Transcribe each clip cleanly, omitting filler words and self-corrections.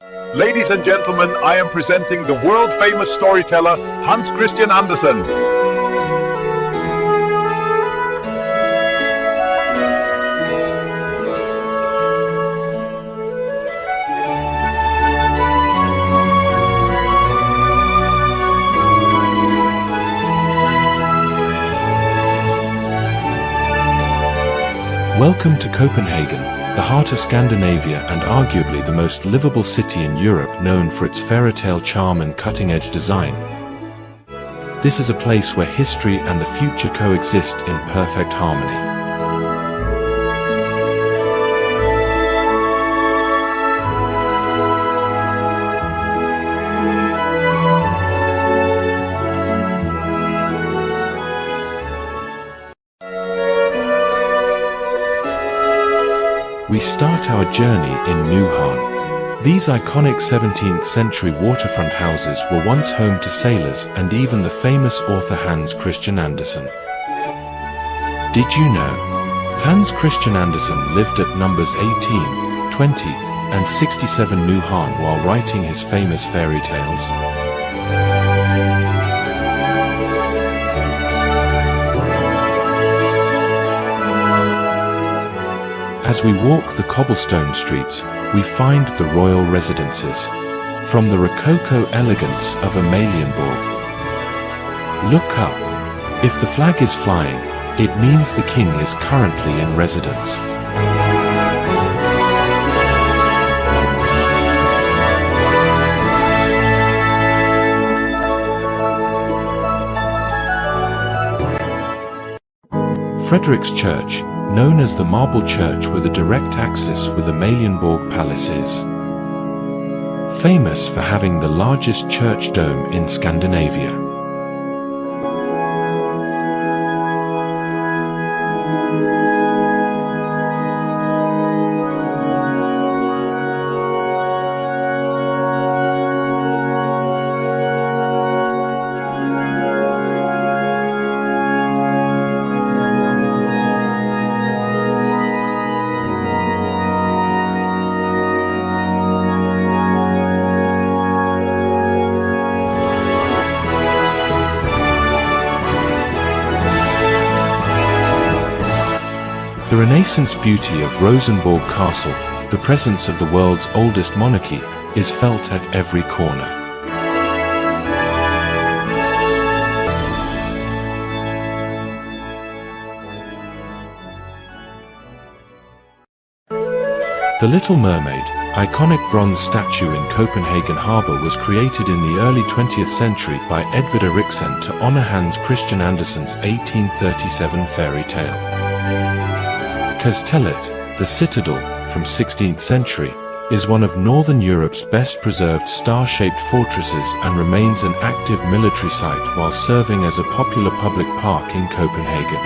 Ladies and gentlemen, I am presenting the world-famous storyteller Hans Christian Andersen. Welcome to Copenhagen, the heart of Scandinavia and arguably the most livable city in Europe, known for its fairy tale charm and cutting-edge design. This is a place where history and the future coexist in perfect harmony. We start our journey in Nyhavn. These iconic 17th century waterfront houses were once home to sailors and even the famous author Hans Christian Andersen. Did you know? Hans Christian Andersen lived at numbers 18, 20, and 67 Nyhavn while writing his famous fairy tales. As we walk the cobblestone streets, we find the royal residences. From the Rococo elegance of Amalienborg. Look up. If the flag is flying, it means the king is currently in residence. Frederick's Church, known as the Marble Church with a direct access with Amalienborg Palace, is famous for having the largest church dome in Scandinavia. The Renaissance beauty of Rosenborg Castle, the presence of the world's oldest monarchy, is felt at every corner. The Little Mermaid, iconic bronze statue in Copenhagen harbour, was created in the early 20th century by Edvard Eriksson to honour Hans Christian Andersen's 1837 fairy tale. Kastellet, the citadel, from 16th century, is one of Northern Europe's best preserved star-shaped fortresses and remains an active military site while serving as a popular public park in Copenhagen.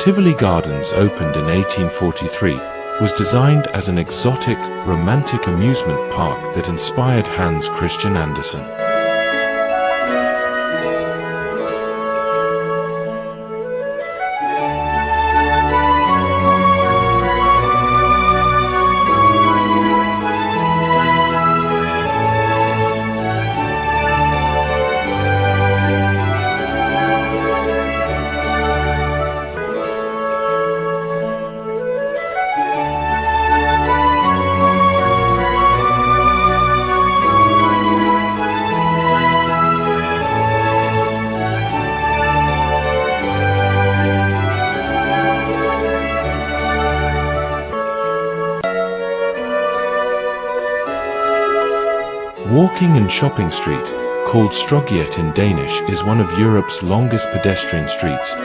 Tivoli Gardens, opened in 1843, was designed as an exotic, romantic amusement park that inspired Hans Christian Andersen. Walking and Shopping Street, called Strøget in Danish, is one of Europe's longest pedestrian streets,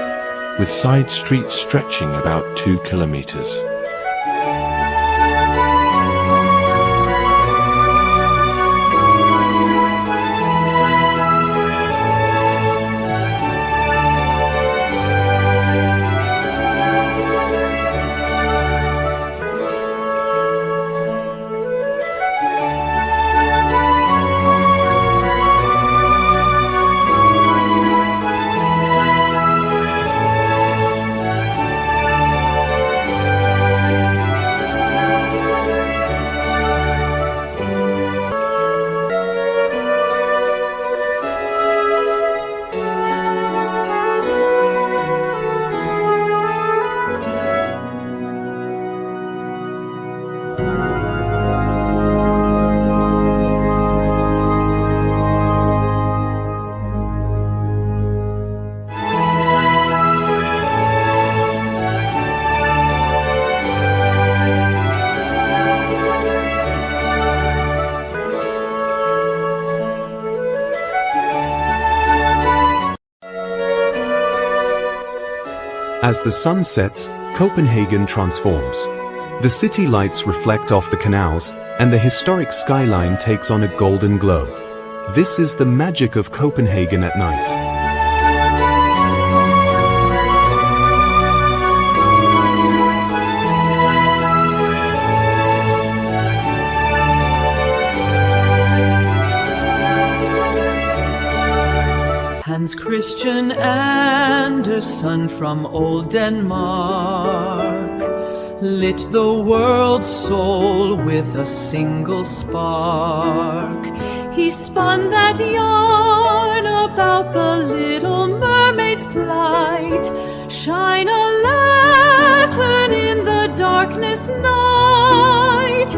with side streets stretching about 2 kilometers. As the sun sets, Copenhagen transforms. The city lights reflect off the canals, and the historic skyline takes on a golden glow. This is the magic of Copenhagen at night. Hans Christian Andersen from old Denmark lit the world's soul with a single spark. He spun that yarn about the little mermaid's plight. Shine a lantern in the darkness night.